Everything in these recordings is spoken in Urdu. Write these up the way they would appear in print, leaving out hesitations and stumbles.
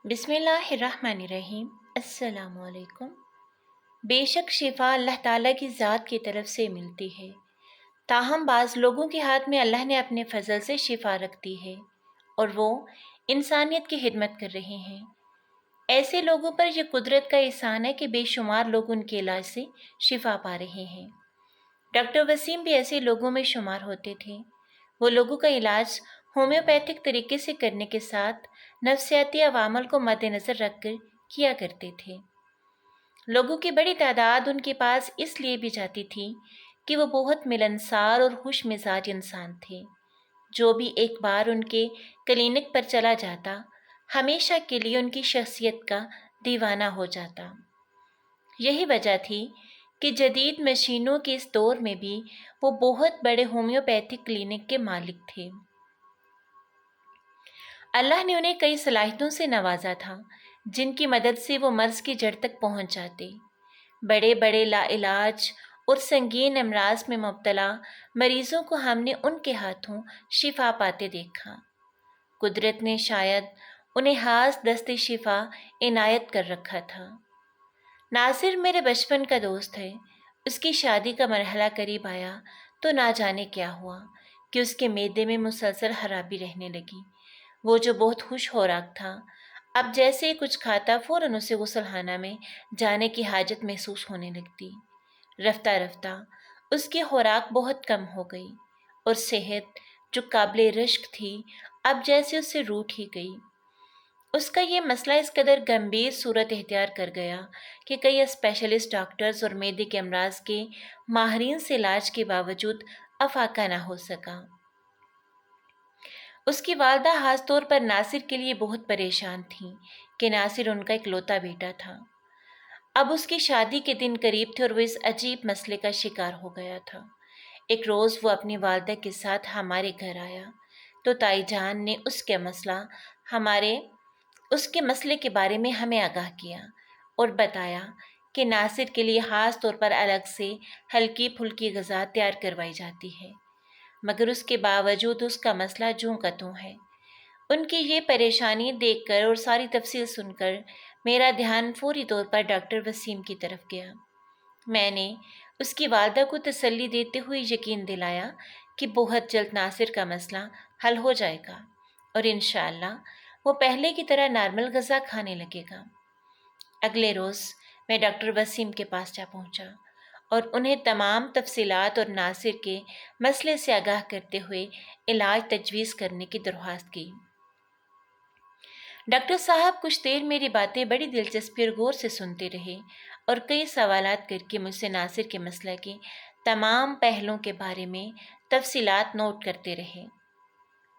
بسم اللہ الرحمن الرحیم۔ السلام علیکم۔ بے شک شفا اللہ تعالیٰ کی ذات کی طرف سے ملتی ہے، تاہم بعض لوگوں کے ہاتھ میں اللہ نے اپنے فضل سے شفا رکھ دی ہے اور وہ انسانیت کی خدمت کر رہے ہیں۔ ایسے لوگوں پر یہ قدرت کا احسان ہے کہ بے شمار لوگ ان کے علاج سے شفا پا رہے ہیں۔ ڈاکٹر وسیم بھی ایسے لوگوں میں شمار ہوتے تھے۔ وہ لوگوں کا علاج ہومیوپیتھک طریقے سے کرنے کے ساتھ نفسیاتی عوامل کو مد نظر رکھ کر کیا کرتے تھے۔ لوگوں کی بڑی تعداد ان کے پاس اس لیے بھی جاتی تھی کہ وہ بہت ملنسار اور خوش مزاج انسان تھے۔ جو بھی ایک بار ان کے کلینک پر چلا جاتا، ہمیشہ کے لیے ان کی شخصیت کا دیوانہ ہو جاتا۔ یہی وجہ تھی کہ جدید مشینوں کے اس دور میں بھی وہ بہت بڑے ہومیوپیتھک کلینک کے مالک تھے۔ اللہ نے انہیں کئی صلاحیتوں سے نوازا تھا جن کی مدد سے وہ مرض کی جڑ تک پہنچ جاتے۔ بڑے بڑے لا علاج اور سنگین امراض میں مبتلا مریضوں کو ہم نے ان کے ہاتھوں شفا پاتے دیکھا۔ قدرت نے شاید انہیں خاص دست شفا عنایت کر رکھا تھا۔ ناصر میرے بچپن کا دوست ہے۔ اس کی شادی کا مرحلہ قریب آیا تو نہ جانے کیا ہوا کہ اس کے معدے میں مسلسل خرابی رہنے لگی۔ وہ جو بہت خوش خوراک تھا، اب جیسے ہی کچھ کھاتا فوراً اسے غسل خانہ میں جانے کی حاجت محسوس ہونے لگتی۔ رفتہ رفتہ اس کی خوراک بہت کم ہو گئی اور صحت جو قابل رشک تھی اب جیسے اس سے روٹھ ہی گئی۔ اس کا یہ مسئلہ اس قدر گمبھیر صورت اختیار کر گیا کہ کئی اسپیشلسٹ ڈاکٹرز اور معدے کے امراض کے ماہرین سے علاج کے باوجود افاقہ نہ ہو سکا۔ اس کی والدہ خاص طور پر ناصر کے لیے بہت پریشان تھیں کہ ناصر ان کا اکلوتا بیٹا تھا۔ اب اس کی شادی کے دن قریب تھے اور وہ اس عجیب مسئلے کا شکار ہو گیا تھا۔ ایک روز وہ اپنی والدہ کے ساتھ ہمارے گھر آیا تو تائی جان نے اس کے مسئلے کے بارے میں ہمیں آگاہ کیا اور بتایا کہ ناصر کے لیے خاص طور پر الگ سے ہلکی پھلکی غذا تیار کروائی جاتی ہے، مگر اس کے باوجود اس کا مسئلہ جوں کا توں ہے۔ ان کی یہ پریشانی دیکھ کر اور ساری تفصیل سن کر میرا دھیان فوری طور پر ڈاکٹر وسیم کی طرف گیا۔ میں نے اس کی والدہ کو تسلی دیتے ہوئے یقین دلایا کہ بہت جلد ناصر کا مسئلہ حل ہو جائے گا اور انشاءاللہ وہ پہلے کی طرح نارمل غذا کھانے لگے گا۔ اگلے روز میں ڈاکٹر وسیم کے پاس جا پہنچا اور انہیں تمام تفصیلات اور ناصر کے مسئلے سے آگاہ کرتے ہوئے علاج تجویز کرنے کی درخواست کی۔ ڈاکٹر صاحب کچھ دیر میری باتیں بڑی دلچسپی اور غور سے سنتے رہے اور کئی سوالات کر کے مجھ سے ناصر کے مسئلہ کے تمام پہلوؤں کے بارے میں تفصیلات نوٹ کرتے رہے۔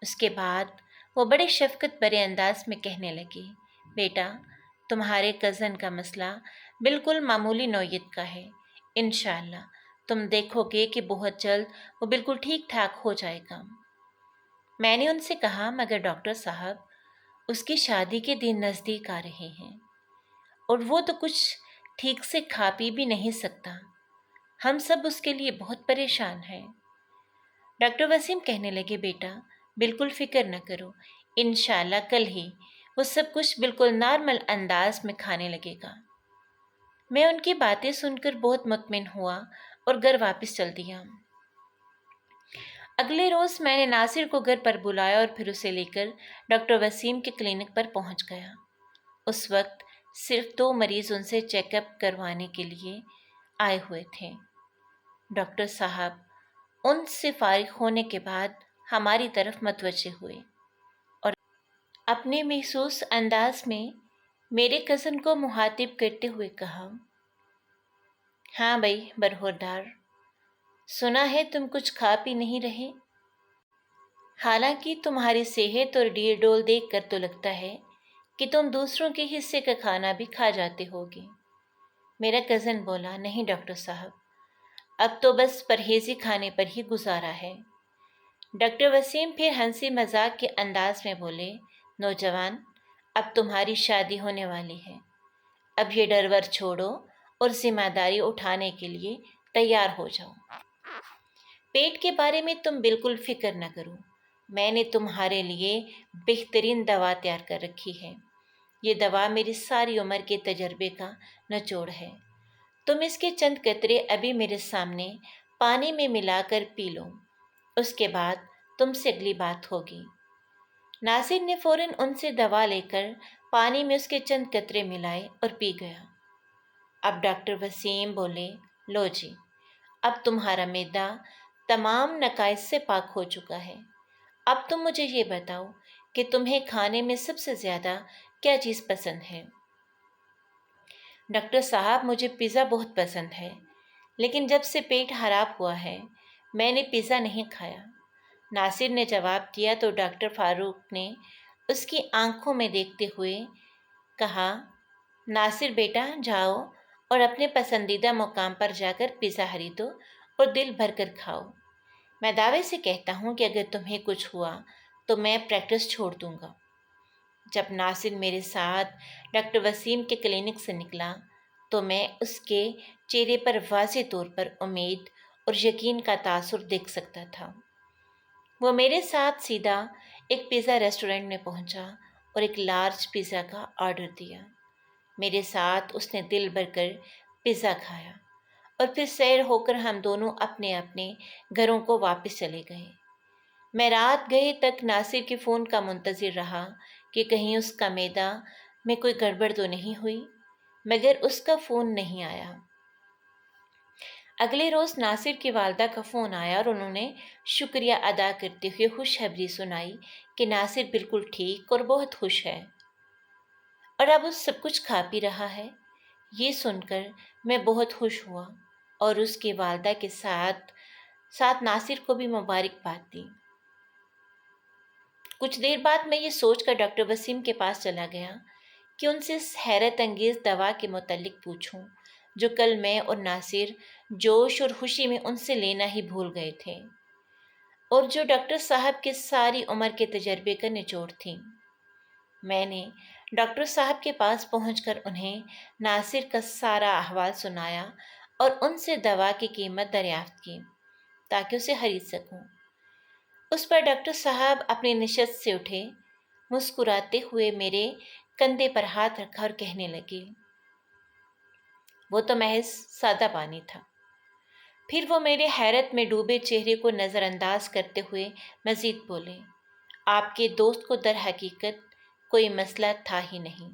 اس کے بعد وہ بڑے شفقت بھرے انداز میں کہنے لگے، بیٹا تمہارے کزن کا مسئلہ بالکل معمولی نوعیت کا ہے، انشاءاللہ تم دیکھو گے کہ بہت جلد وہ بالکل ٹھیک ٹھاک ہو جائے گا۔ میں نے ان سے کہا، مگر ڈاکٹر صاحب اس کی شادی کے دن نزدیک آ رہے ہیں اور وہ تو کچھ ٹھیک سے کھا پی بھی نہیں سکتا، ہم سب اس کے لیے بہت پریشان ہیں۔ ڈاکٹر وسیم کہنے لگے، بیٹا بالکل فکر نہ کرو، انشاءاللہ کل ہی وہ سب کچھ بالکل نارمل انداز میں کھانے لگے گا۔ میں ان کی باتیں سن کر بہت مطمئن ہوا اور گھر واپس چل دیا۔ اگلے روز میں نے ناصر کو گھر پر بلایا اور پھر اسے لے کر ڈاکٹر وسیم کے کلینک پر پہنچ گیا۔ اس وقت صرف 2 مریض ان سے چیک اپ کروانے کے لیے آئے ہوئے تھے۔ ڈاکٹر صاحب ان سے فارغ ہونے کے بعد ہماری طرف متوجہ ہوئے اور اپنے محسوس انداز میں میرے کزن کو مخاطب کرتے ہوئے کہا، ہاں بھائی برخوردار، سنا ہے تم کچھ کھا پی نہیں رہے، حالانکہ تمہاری صحت اور ڈیر ڈول دیکھ کر تو لگتا ہے کہ تم دوسروں کے حصے کا کھانا بھی کھا جاتے ہوگے۔ میرا کزن بولا، نہیں ڈاکٹر صاحب، اب تو بس پرہیزی کھانے پر ہی گزارا ہے۔ ڈاکٹر وسیم پھر ہنسی مذاق کے انداز میں بولے، نوجوان اب تمہاری شادی ہونے والی ہے، اب یہ ڈر ور چھوڑو اور ذمہ داری اٹھانے کے لیے تیار ہو جاؤ۔ پیٹ کے بارے میں تم بالکل فکر نہ کرو، میں نے تمہارے لیے بہترین دوا تیار کر رکھی ہے، یہ دوا میری ساری عمر کے تجربے کا نچوڑ ہے۔ تم اس کے چند قطرے ابھی میرے سامنے پانی میں ملا کر پی لو، اس کے بعد تم سے اگلی بات ہوگی۔ ناصر نے فوراً ان سے دوا لے کر پانی میں اس کے چند قطرے ملائے اور پی گیا۔ اب ڈاکٹر وسیم بولے، لو جی، اب تمہارا معدہ تمام نقائص سے پاک ہو چکا ہے۔ اب تم مجھے یہ بتاؤ کہ تمہیں کھانے میں سب سے زیادہ کیا چیز پسند ہے؟ ڈاکٹر صاحب، مجھے پیزا بہت پسند ہے، لیکن جب سے پیٹ خراب ہوا ہے میں نے پیزا نہیں کھایا، ناصر نے جواب دیا۔ تو ڈاکٹر فاروق نے اس کی آنکھوں میں دیکھتے ہوئے کہا، ناصر بیٹا، جاؤ اور اپنے پسندیدہ مقام پر جا کر پیزا خریدو اور دل بھر کر کھاؤ۔ میں دعوے سے کہتا ہوں کہ اگر تمہیں کچھ ہوا تو میں پریکٹس چھوڑ دوں گا۔ جب ناصر میرے ساتھ ڈاکٹر وسیم کے کلینک سے نکلا تو میں اس کے چہرے پر واضح طور پر امید اور یقین کا تاثر دیکھ سکتا تھا۔ وہ میرے ساتھ سیدھا ایک پیزا ریسٹورنٹ میں پہنچا اور ایک لارج پیزا کا آرڈر دیا۔ میرے ساتھ اس نے دل بھر کر پیزا کھایا اور پھر سیر ہو کر ہم دونوں اپنے اپنے گھروں کو واپس چلے گئے۔ میں رات گئے تک ناصر کے فون کا منتظر رہا کہ کہیں اس کا معدہ میں کوئی گڑبڑ تو نہیں ہوئی، مگر اس کا فون نہیں آیا۔ اگلے روز ناصر کی والدہ کا فون آیا اور انہوں نے شکریہ ادا کرتے ہوئے خوشخبری سنائی کہ ناصر بالکل ٹھیک اور بہت خوش ہے اور اب وہ سب کچھ کھا پی رہا ہے۔ یہ سن کر میں بہت خوش ہوا اور اس کی والدہ کے ساتھ ساتھ ناصر کو بھی مبارکباد دی۔ کچھ دیر بعد میں یہ سوچ کر ڈاکٹر وسیم کے پاس چلا گیا کہ ان سے اس حیرت انگیز دوا کے متعلق پوچھوں جو کل میں اور ناصر جوش اور خوشی میں ان سے لینا ہی بھول گئے تھے، اور جو ڈاکٹر صاحب کے ساری عمر کے تجربے کا نچوڑ تھی۔ میں نے ڈاکٹر صاحب کے پاس پہنچ کر انہیں ناصر کا سارا احوال سنایا اور ان سے دوا کی قیمت دریافت کی تاکہ اسے خرید سکوں۔ اس پر ڈاکٹر صاحب اپنی نشست سے اٹھے، مسکراتے ہوئے میرے کندھے پر ہاتھ رکھا اور کہنے لگے، وہ تو محض سادہ پانی تھا۔ پھر وہ میرے حیرت میں ڈوبے چہرے کو نظر انداز کرتے ہوئے مزید بولے، آپ کے دوست کو در حقیقت کوئی مسئلہ تھا ہی نہیں۔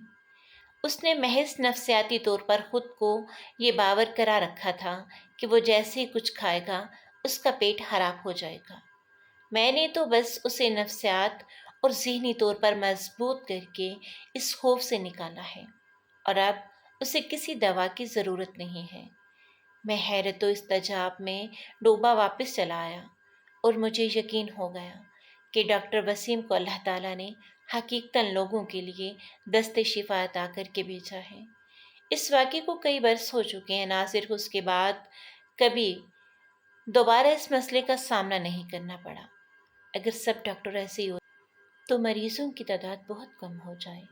اس نے محض نفسیاتی طور پر خود کو یہ باور کرا رکھا تھا کہ وہ جیسے ہی کچھ کھائے گا اس کا پیٹ خراب ہو جائے گا۔ میں نے تو بس اسے نفسیات اور ذہنی طور پر مضبوط کر کے اس خوف سے نکالا ہے، اور اب اسے کسی دوا کی ضرورت نہیں ہے۔ میں حیرت و استعجاب میں ڈوبا واپس چلا آیا اور مجھے یقین ہو گیا کہ ڈاکٹر وسیم کو اللہ تعالیٰ نے حقیقتاً لوگوں کے لیے دست شفا عطا کر کے بھیجا ہے۔ اس واقعے کو کئی برس ہو چکے ہیں، ناصر کو اس کے بعد کبھی دوبارہ اس مسئلے کا سامنا نہیں کرنا پڑا۔ اگر سب ڈاکٹر ایسے ہی ہو تو مریضوں کی تعداد بہت کم ہو جائے۔